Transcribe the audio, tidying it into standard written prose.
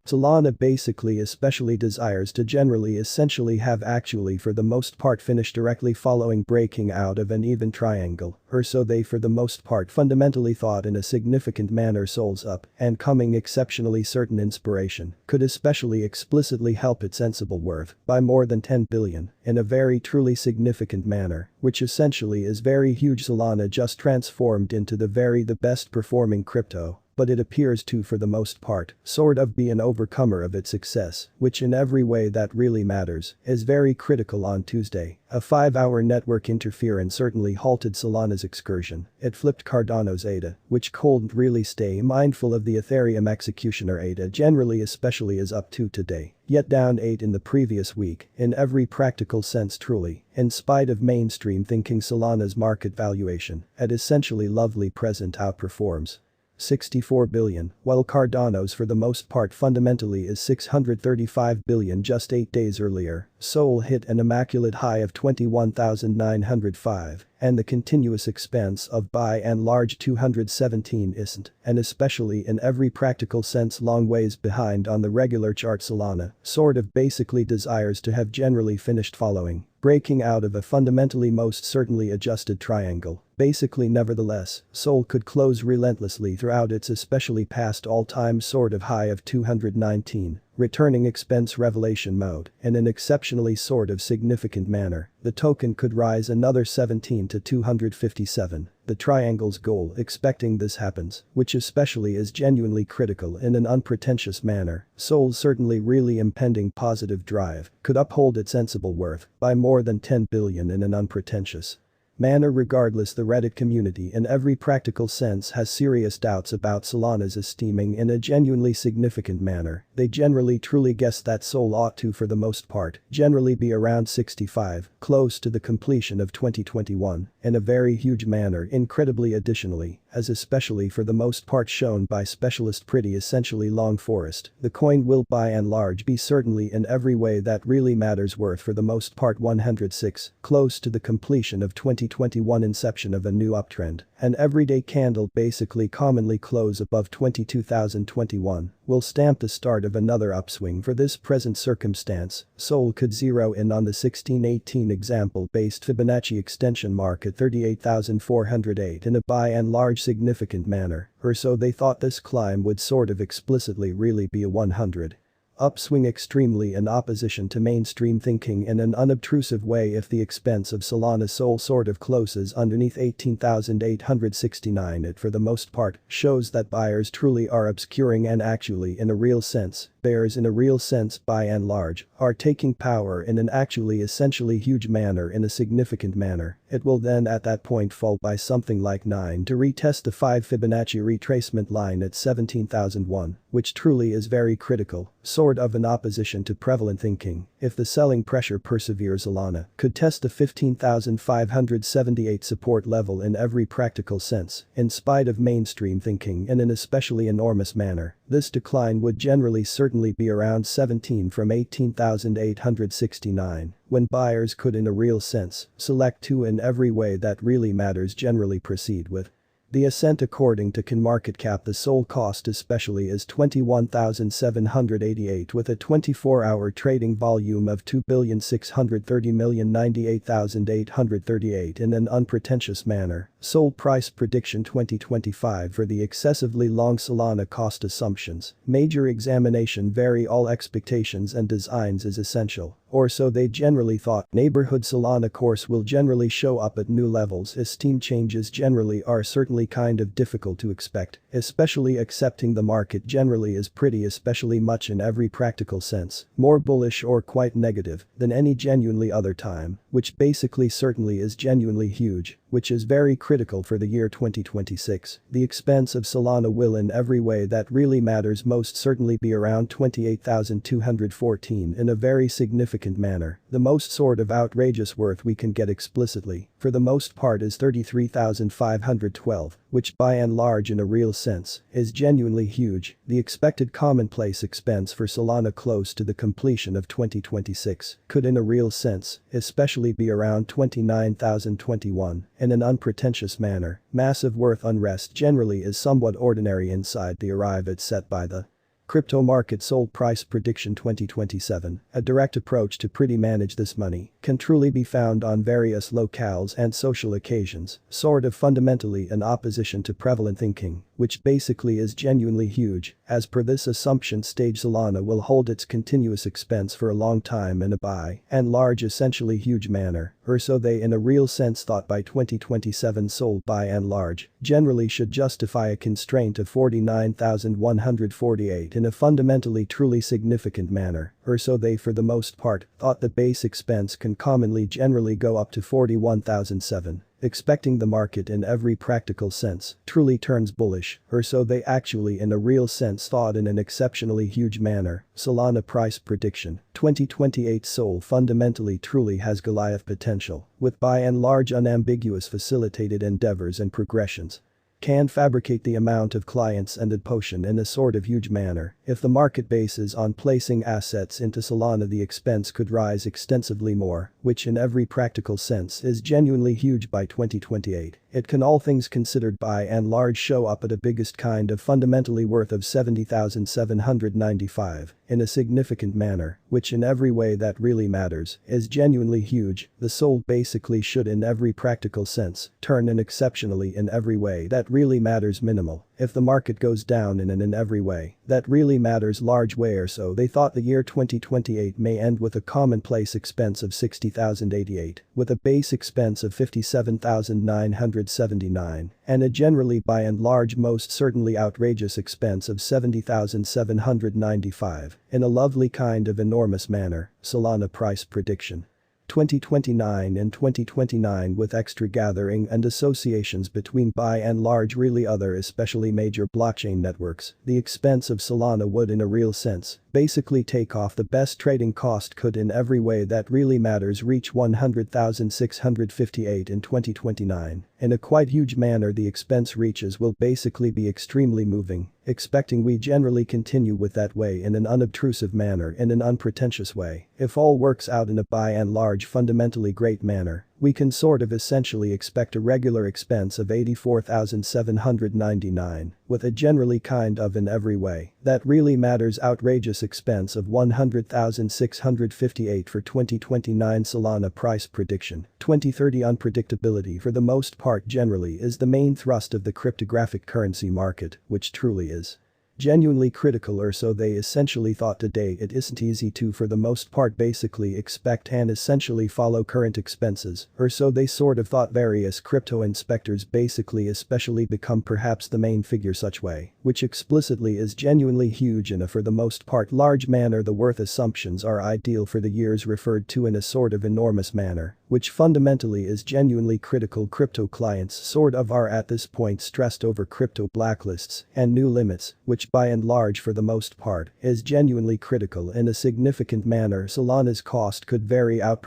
Solana basically especially desires to generally essentially have actually for the most part finish directly following breaking out of an even triangle, or so they for the most part fundamentally thought in a significant manner souls up and coming exceptionally certain inspiration could especially explicitly help its sensible worth by more than 10 billion in a very truly significant manner, which essentially is very huge. Solana just transformed into the best performing crypto. But it appears to for the most part, sort of be an overcomer of its success, which in every way that really matters, is very critical. On Tuesday, a 5-hour network interference certainly halted Solana's excursion. It flipped Cardano's ADA, which couldn't really stay mindful of the Ethereum executioner ADA generally especially is up to today, yet down 8 in the previous week, in every practical sense truly, in spite of mainstream thinking Solana's market valuation, at essentially lovely present outperforms 64 billion, while Cardano's for the most part fundamentally is 635 billion. Just 8 days earlier, Sol hit an immaculate high of 21,905, and the continuous expense of by and large 217 isn't, and especially in every practical sense long ways behind on the regular chart. Solana sort of basically desires to have generally finished following breaking out of a fundamentally most certainly adjusted triangle. Basically nevertheless, Sol could close relentlessly throughout its especially past all-time sort of high of 219, returning expense revelation mode in an exceptionally sort of significant manner. The token could rise another 17 to 257, the triangle's goal expecting this happens, which especially is genuinely critical in an unpretentious manner. Sol's certainly really impending positive drive could uphold its sensible worth by more than 10 billion in an unpretentious manner. Regardless, the Reddit community in every practical sense has serious doubts about Solana's esteeming in a genuinely significant manner. They generally truly guess that Sol ought to for the most part generally be around 65, close to the completion of 2021, in a very huge manner. Incredibly additionally, as especially for the most part shown by specialist pretty essentially long forest, the coin will by and large be certainly in every way that really matters worth for the most part 106, close to the completion of 2021 inception of a new uptrend. An everyday candle basically commonly close above 22,021 will stamp the start of another upswing. For this present circumstance, Sol could zero in on the 1618 example-based Fibonacci extension mark at 38,408 in a by and large significant manner, or so they thought. This climb would sort of explicitly really be a 100 upswing extremely in opposition to mainstream thinking in an unobtrusive way. If the expense of Solana Sol sort of closes underneath 18,869, it for the most part shows that buyers truly are obscuring and actually in a real sense, bears in a real sense by and large, are taking power in an actually essentially huge manner in a significant manner. It will then at that point fall by something like 9 to retest the 5 Fibonacci retracement line at 17,001, which truly is very critical, sort of in opposition to prevalent thinking. If the selling pressure perseveres, Solana could test the 15,578 support level in every practical sense, in spite of mainstream thinking in an especially enormous manner. This decline would generally certainly be around 17 from 18,869, when buyers could in a real sense select to in every way that really matters generally proceed with the ascent. According to CoinMarketCap, the Sol cost especially is 21,788 with a 24-hour trading volume of 2,630,098,838 in an unpretentious manner. Sol price prediction 2025 for the excessively long Solana cost assumptions. Major examination vary all expectations and designs is essential, or so they generally thought. Neighborhood Solana course will generally show up at new levels. Esteem changes generally are certainly kind of difficult to expect, especially accepting the market generally is pretty especially much in every practical sense, more bullish or quite negative than any genuinely other time, which basically certainly is genuinely huge, which is very critical for the year 2026. The expense of Solana will in every way that really matters most certainly be around 28,214 in a very significant manner. The most sort of outrageous worth we can get explicitly, for the most part, is 33,512, which by and large in a real sense is genuinely huge. The expected commonplace expense for Solana close to the completion of 2026 could in a real sense especially be around 29,021 in an unpretentious manner. Massive worth unrest generally is somewhat ordinary inside the arrive at set by the Crypto market SOL price prediction 2027, a direct approach to pretty manage this money, can truly be found on various locales and social occasions, sort of fundamentally in opposition to prevalent thinking, which basically is genuinely huge. As per this assumption stage Solana will hold its continuous expense for a long time in a by and large essentially huge manner, or so they in a real sense thought. By 2027 SOL by and large generally should justify a constraint of 49,148 in a fundamentally truly significant manner, or so they for the most part thought. The base expense can commonly generally go up to 41,007. Expecting the market in every practical sense truly turns bullish, or so they actually in a real sense thought in an exceptionally huge manner. Solana price prediction 2028 SOL fundamentally truly has Goliath potential, with by and large unambiguous facilitated endeavors and progressions. Can fabricate the amount of clients and adoption in a sort of huge manner. If the market bases on placing assets into Solana, the expense could rise extensively more, which in every practical sense is genuinely huge by 2028. It can all things considered by and large show up at a biggest kind of fundamentally worth of 70,795 in a significant manner, which in every way that really matters is genuinely huge. The SOL basically should in every practical sense turn in exceptionally in every way that really matters minimal. If the market goes down in every way that really matters large way, or so they thought, the year 2028 may end with a commonplace expense of 60,088, with a base expense of 57,979, and a generally by and large most certainly outrageous expense of 70,795, in a lovely kind of enormous manner. Solana price prediction 2029 and 2029 with extra gathering and associations between by and large really other especially major blockchain networks, the expense of Solana would in a real sense basically take off. The best trading cost could in every way that really matters reach 100,658 in 2029. In a quite huge manner the expense reaches will basically be extremely moving, expecting we generally continue with that way in an unobtrusive manner, in an unpretentious way. If all works out in a by and large fundamentally great manner, we can sort of essentially expect a regular expense of 84,799, with a generally kind of in every way that really matters outrageous expense of 100,658 for 2029. Solana price prediction 2030 unpredictability for the most part generally is the main thrust of the cryptographic currency market, which truly is genuinely critical, or so they essentially thought. Today it isn't easy to for the most part basically expect and essentially follow current expenses, or so they sort of thought. Various crypto inspectors basically especially become perhaps the main figure such way, which explicitly is genuinely huge in a for the most part large manner. The worth assumptions are ideal for the years referred to in a sort of enormous manner, which fundamentally is genuinely critical. Crypto clients sort of are at this point stressed over crypto blacklists and new limits, which by and large for the most part is genuinely critical in a significant manner. Solana's cost could vary out